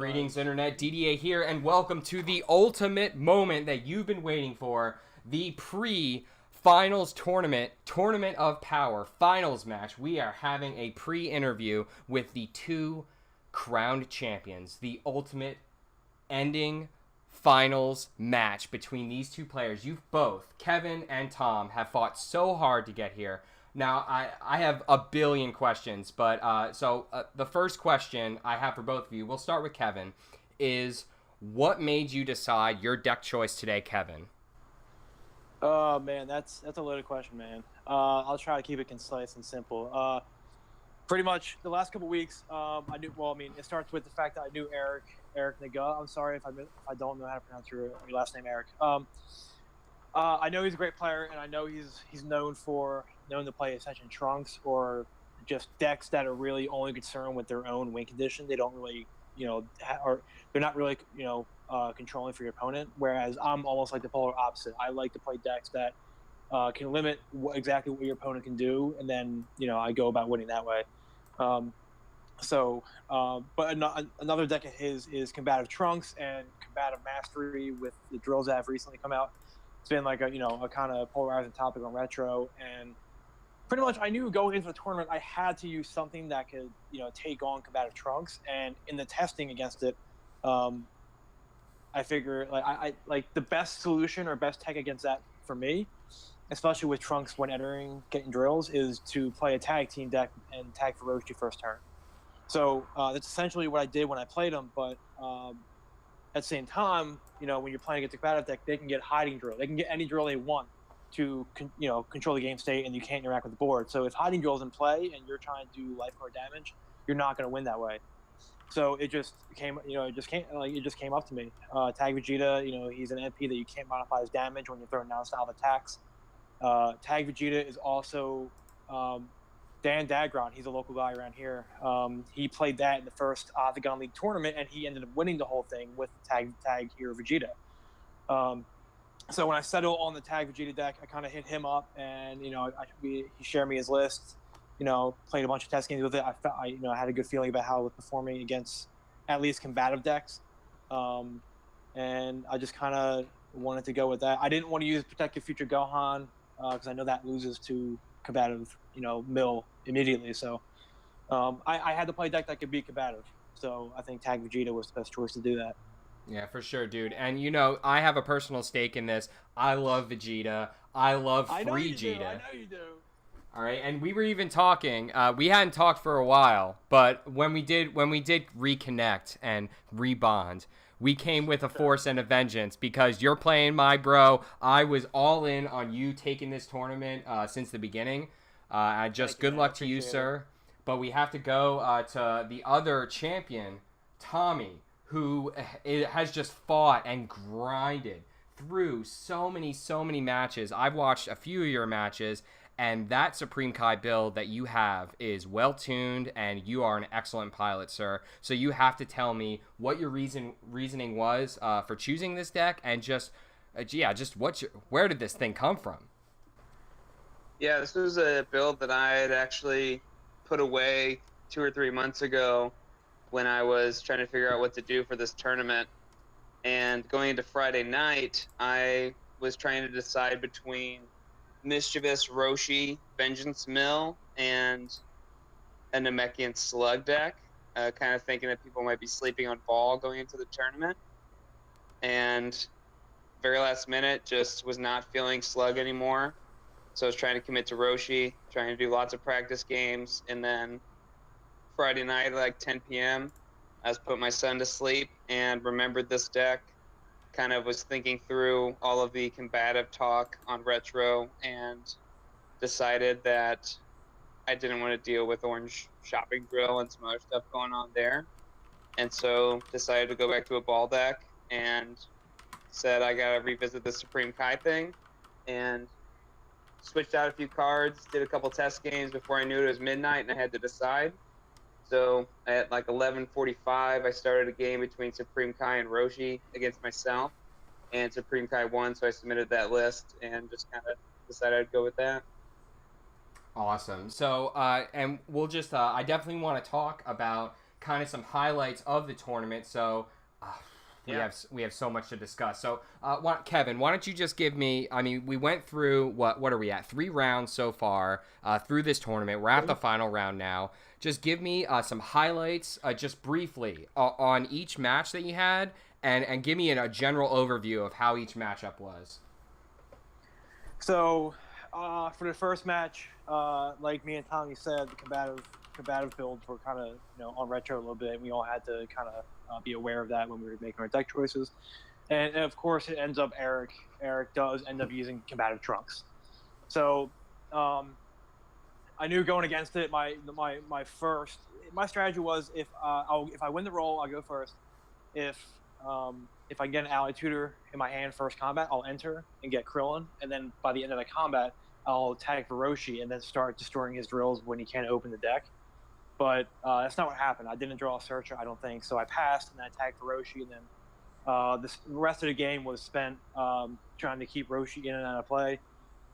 Greetings, Internet. Didier here, and welcome to the ultimate moment that you've been waiting for, the pre-finals tournament of power, finals match. We are having a pre-interview with the two crowned champions, the ultimate ending finals match between these two players. You've both, Kevin and Tom, have fought so hard to get here. Now, I have a billion questions, but the first question I have for both of you, we'll start with Kevin, is what made you decide your deck choice today, Kevin? Oh man, that's a loaded question, man. I'll try to keep it concise and simple. Pretty much the last couple weeks, I knew. Well, I mean, it starts with the fact that I knew Eric Naga. I'm sorry if I don't know how to pronounce your last name, Eric. I know he's a great player, and I know he's known to play Ascension Trunks or just decks that are really only concerned with their own win condition. They don't really, or they're not really, controlling for your opponent. Whereas I'm almost like the polar opposite. I like to play decks that can limit exactly what your opponent can do, and then I go about winning that way. Um, but another deck of his is Combative Trunks and Combative Mastery with the drills that have recently come out. It's been like a kind of polarizing topic on retro, and pretty much I knew going into the tournament I had to use something that could take on Combative Trunks, and in the testing against it, I figure I like the best solution or best tech against that for me, especially with Trunks when entering getting drills, is to play a tag team deck and tag Feroci first turn. So that's essentially what I did when I played him. But at the same time, when you're playing against a combative deck, they can get hiding drill. They can get any drill they want to control the game state, and you can't interact with the board. So if hiding drill is in play and you're trying to do life card damage, you're not going to win that way. So it just came up to me. Tag Vegeta, he's an MP that you can't modify his damage when you're throwing down style of attacks. Tag Vegeta is also Dan Dagron. He's a local guy around here. He played that in the first Octagon League tournament, and he ended up winning the whole thing with Tag Hero Vegeta. So when I settled on the Tag Vegeta deck, I kind of hit him up, and he shared me his list. Played a bunch of test games with it. I had a good feeling about how it was performing against at least combative decks, and I just kind of wanted to go with that. I didn't want to use Protective Future Gohan because I know that loses to combative, mill immediately. So I had to play a deck that could be combative. So I think Tag Vegeta was the best choice to do that. Yeah, for sure, dude. And I have a personal stake in this. I love Vegeta. I love I know Free you do. I Vegeta. know you do. All right, and we were even talking. We hadn't talked for a while, but when we did reconnect and rebond, we came with a force and a vengeance because you're playing my bro. I was all in on you taking this tournament since the beginning. Good luck to you, sir. But we have to go to the other champion, Tommy, who has just fought and grinded through so many matches. I've watched a few of your matches. And that Supreme Kai build that you have is well tuned, and you are an excellent pilot, sir. So you have to tell me what your reasoning was for choosing this deck, and where did this thing come from? Yeah, this was a build that I had actually put away 2 or 3 months ago when I was trying to figure out what to do for this tournament. And going into Friday night, I was trying to decide between Mischievous Roshi, Vengeance Mill, and a Namekian Slug deck. Kind of thinking that people might be sleeping on Ball going into the tournament. And very last minute, just was not feeling Slug anymore. So I was trying to commit to Roshi, trying to do lots of practice games. And then Friday night at like 10 p.m., I was putting my son to sleep and remembered this deck. Kind of was thinking through all of the combative talk on retro and decided that I didn't want to deal with Orange Shopping Grill and some other stuff going on there. And so decided to go back to a ball deck and said I got to revisit the Supreme Kai thing, and switched out a few cards, did a couple test games before I knew it was midnight and I had to decide. So at like 11:45, I started a game between Supreme Kai and Roshi against myself, and Supreme Kai won, so I submitted that list and just kind of decided I'd go with that. Awesome. So, and we'll just, I definitely want to talk about kind of some highlights of the tournament. So we have so much to discuss. So Kevin, why don't you just give me? I mean, we went through what are we at? 3 rounds so far through this tournament. We're at the final round now. Just give me some highlights, just briefly, on each match that you had, and give me a general overview of how each matchup was. So, for the first match, like me and Tommy said, the combative builds were kind of on retro a little bit, and we all had to kind of be aware of that when we were making our deck choices. And of course, it ends up Eric. Eric does end up using combative trunks. So, I knew going against it. My strategy was if I win the roll, I'll go first. If I get an ally tutor in my hand first combat, I'll enter and get Krillin, and then by the end of the combat, I'll tag Hiroshi and then start destroying his drills when he can't open the deck. But that's not what happened. I didn't draw a searcher, I don't think. So I passed, and then I tagged Hiroshi, and then the rest of the game was spent trying to keep Roshi in and out of play.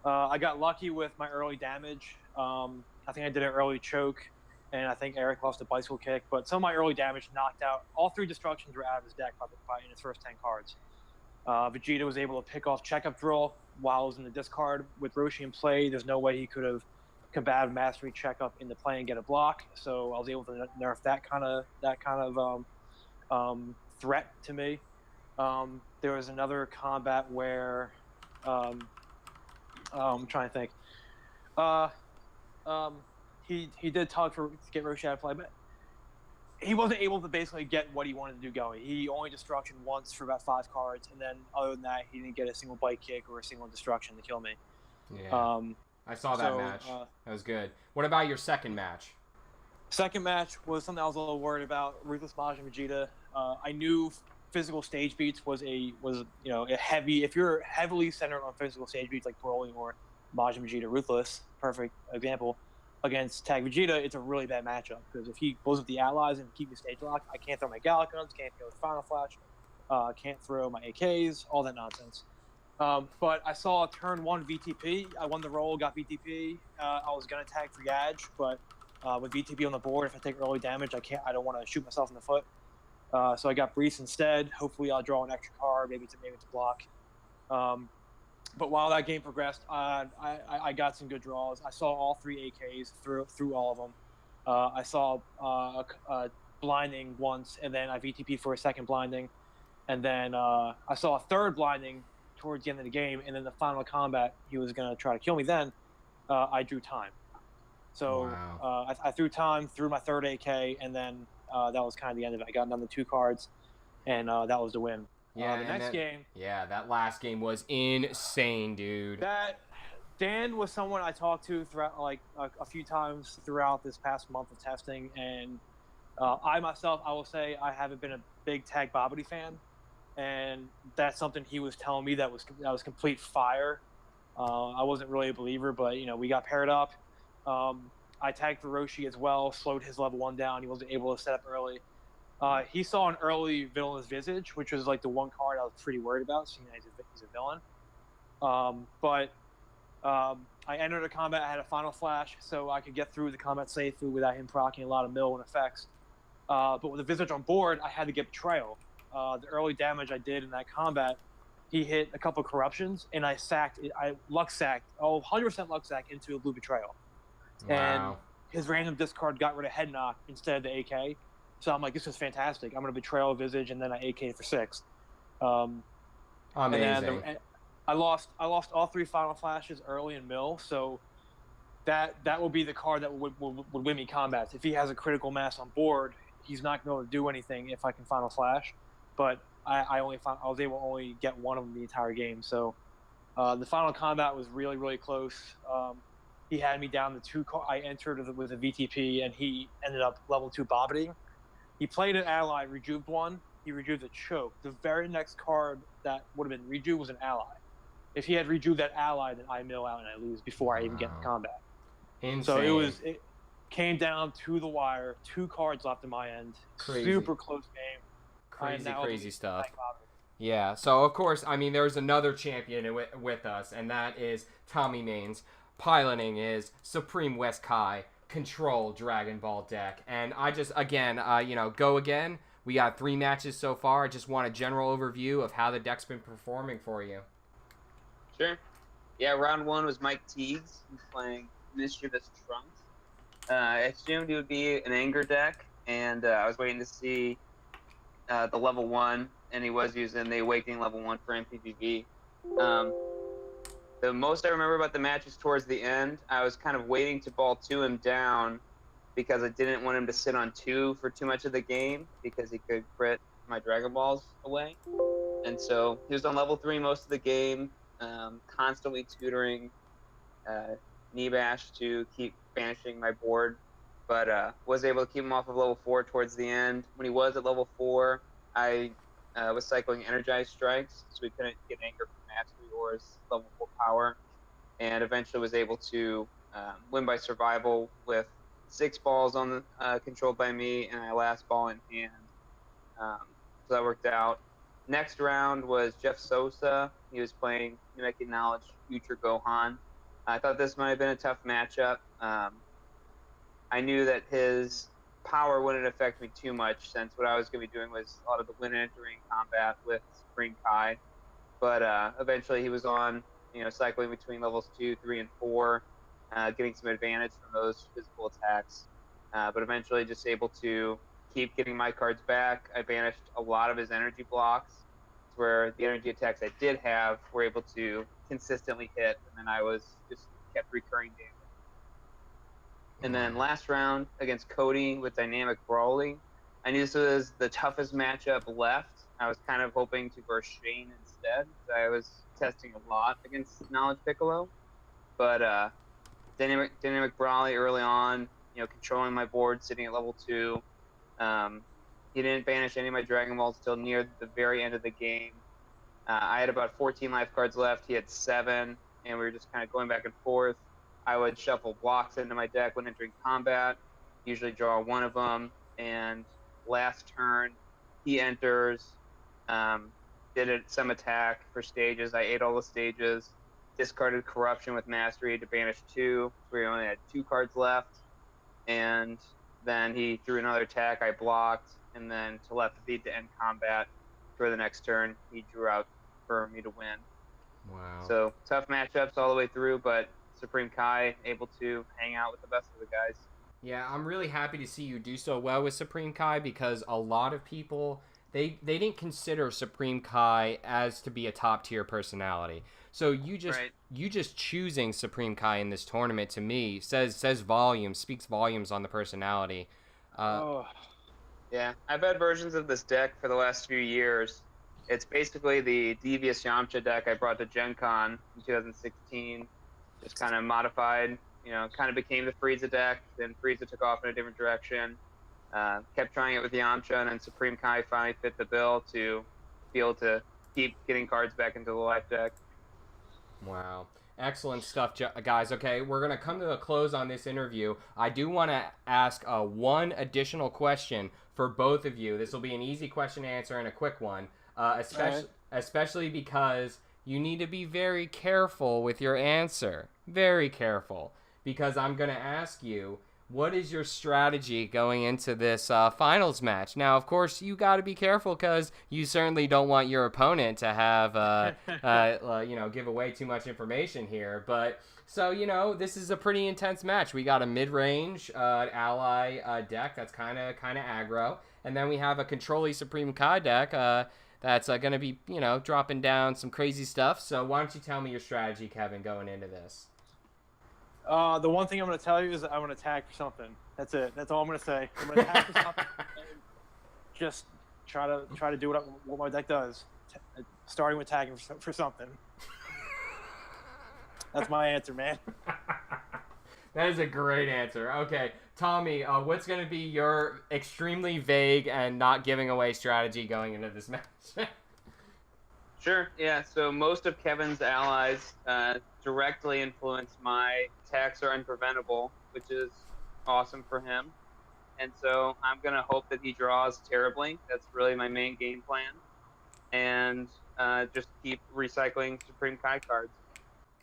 I got lucky with my early damage. I think I did an early choke, and I think Eric lost a bicycle kick. But some of my early damage knocked out all 3 destructions were out of his deck in his first 10 cards. Vegeta was able to pick off checkup drill while I was in the discard. With Roshi in play, there's no way he could have combative mastery checkup in the play and get a block. So I was able to nerf that kind of threat to me. There was another combat where I'm trying to think. He did tug to get Roshi out of play, but he wasn't able to basically get what he wanted to do going. He only destruction once for about 5 cards, and then other than that, he didn't get a single bite kick or a single destruction to kill me. Yeah, I saw that match. That was good. What about your second match? Second match was something I was a little worried about. Ruthless Majin Vegeta. I knew physical stage beats was a heavy. If you're heavily centered on physical stage beats like Broly or Majin Vegeta Ruthless, perfect example. Against Tag Vegeta, it's a really bad matchup because if he blows up the allies and keep me stage locked, I can't throw my Galacons, can't throw the Final Flash, can't throw my AKs, all that nonsense. But I saw turn 1 VTP. I won the roll, got VTP. I was gonna tag for Yaj, but with VTP on the board, if I take early damage, I don't want to shoot myself in the foot. So I got Brees instead. Hopefully, I'll draw an extra card. Maybe it's a block. But while that game progressed, I got some good draws. I saw all 3 AKs through all of them. I saw a blinding once, and then I VTP'd for a second blinding. And then I saw a third blinding towards the end of the game, and then the final combat, he was going to try to kill me then. I drew time. So wow. I threw time, threw my third AK, and then that was kind of the end of it. I got down to 2 cards, and that was the win. Yeah, the next game. Yeah, that last game was insane, dude. Dan was someone I talked to throughout, like a few times throughout this past month of testing, and I myself, I will say, I haven't been a big Tag Bobbity fan, and that's something he was telling me that was complete fire. I wasn't really a believer, but we got paired up. I tagged for Roshi as well, slowed his level 1 down. He wasn't able to set up early. He saw an early Villainous Visage, which was like the one card I was pretty worried about, seeing that he's a villain. But I entered a combat, I had a Final Flash, so I could get through the combat safely without him proccing a lot of mill and effects. But with the Visage on board, I had to get Betrayal. The early damage I did in that combat, he hit a couple of corruptions, and I luck sacked, 100% luck sack into a blue Betrayal. Wow. And his random discard got rid of Head Knock instead of the AK. So I'm like, this is fantastic. I'm going to Betrayal Visage, and then I AK for 6. Amazing. And I lost all 3 Final Flashes early in mill, so that will be the card that would win me combats. If he has a critical mass on board, he's not going to be able to do anything if I can Final Flash. But I was able to only get one of them the entire game. So the final combat was really, really close. He had me down to 2. I entered with a VTP, and he ended up level 2 Bobbiting. He played an ally, Rejuved 1. He Rejuved a choke. The very next card that would have been Rejuve was an ally. If he had Rejuved that ally, then I mill out and I lose before I even get in combat. Insane. So it came down to the wire. 2 cards left in my end. Crazy. Super close game. Crazy stuff. Yeah, so of course, I mean, there's another champion with us, and that is Tommy Maines, piloting his Supreme West Kai control Dragon Ball deck. And I just, again, go again. We got 3 matches so far. I just want a general overview of how the deck's been performing for you. Sure. Yeah, round 1 was Mike Teagues. He's playing Mischievous Trunks. I assumed it would be an anger deck, and I was waiting to see the level 1, and he was using the Awakening level 1 for MPVV. The most I remember about the match is towards the end. I was kind of waiting to ball 2 him down because I didn't want him to sit on 2 for too much of the game because he could crit my Dragon Balls away. And so he was on level 3 most of the game, constantly tutoring Kneebash to keep banishing my board, but was able to keep him off of level 4 towards the end. When he was at level 4, I was cycling Energized Strikes, so we couldn't get anger from Mastery or his level 4 power, and eventually was able to win by survival with 6 balls on controlled by me and my last ball in hand. So that worked out. Next round was Jeff Sosa. He was playing Namekian Knowledge Future Gohan. I thought this might have been a tough matchup. I knew that his power wouldn't affect me too much since what I was going to be doing was a lot of the win entering combat with Supreme Kai. But eventually he was on, cycling between levels 2, 3, and 4, getting some advantage from those physical attacks. But eventually just able to keep getting my cards back. I banished a lot of his energy blocks, where the energy attacks I did have were able to consistently hit, and then I was just kept recurring damage. And then last round against Cody with Dynamic Brawling, I knew this was the toughest matchup left. I was kind of hoping to verse Shane instead. I was testing a lot against Knowledge Piccolo, but Dynamic Brawling early on, controlling my board, sitting at level 2. He didn't banish any of my Dragon Balls until near the very end of the game. I had about 14 life cards left. He had 7, and we were just kind of going back and forth. I would shuffle blocks into my deck when entering combat, usually draw one of them, and last turn, he enters, did some attack for stages. I ate all the stages, discarded Corruption with Mastery to banish 2, so we only had 2 cards left, and then he threw another attack, I blocked, and then telepathy to end combat. For the next turn, he drew out for me to win. Wow. So tough matchups all the way through, but Supreme Kai able to hang out with the best of the guys. Yeah, I'm really happy to see you do so well with Supreme Kai because a lot of people they didn't consider Supreme Kai as to be a top tier personality. So you just choosing Supreme Kai in this tournament to me says volumes, speaks volumes on the personality. Yeah, I've had versions of this deck for the last few years. It's basically the Devious Yamcha deck I brought to Gen Con in 2016. Just kind of modified, kind of became the Frieza deck. Then Frieza took off in a different direction. Kept trying it with Yamcha, and then Supreme Kai finally fit the bill to be able to keep getting cards back into the life deck. Wow. Excellent stuff, guys. Okay, we're going to come to a close on this interview. I do want to ask one additional question for both of you. This will be an easy question to answer and a quick one, especially because you need to be very careful with your answer. Very careful. Because I'm going to ask you, what is your strategy going into this finals match? Now, of course, you got to be careful because you certainly don't want your opponent to have, give away too much information here. But so this is a pretty intense match. We got a mid-range ally deck that's kind of aggro, and then we have a Control-y Supreme Kai deck that's going to be dropping down some crazy stuff. So why don't you tell me your strategy, Kevin, going into this? The one thing I'm going to tell you is that I'm going to attack for something. That's it. That's all I'm going to say. I'm going to attack for something. Just try to do what my deck does. Starting with tagging for something. That's my answer, man. That is a great answer. Okay, Tommy, what's going to be your extremely vague and not giving away strategy going into this match? Sure, yeah. So most of Kevin's allies directly influence my attacks are unpreventable, which is awesome for him. And so I'm going to hope that he draws terribly. That's really my main game plan. And just keep recycling Supreme Kai cards.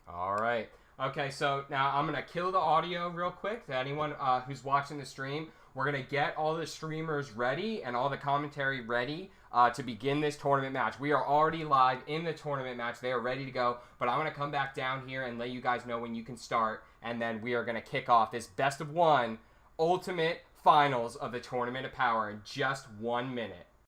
All right. Okay, so now I'm going to kill the audio real quick to anyone who's watching the stream. We're going to get all the streamers ready and all the commentary ready to begin this tournament match. We are already live in the tournament match. They are ready to go, but I'm going to come back down here and let you guys know when you can start, and then we are going to kick off this best of one ultimate finals of the Tournament of Power in just 1 minute.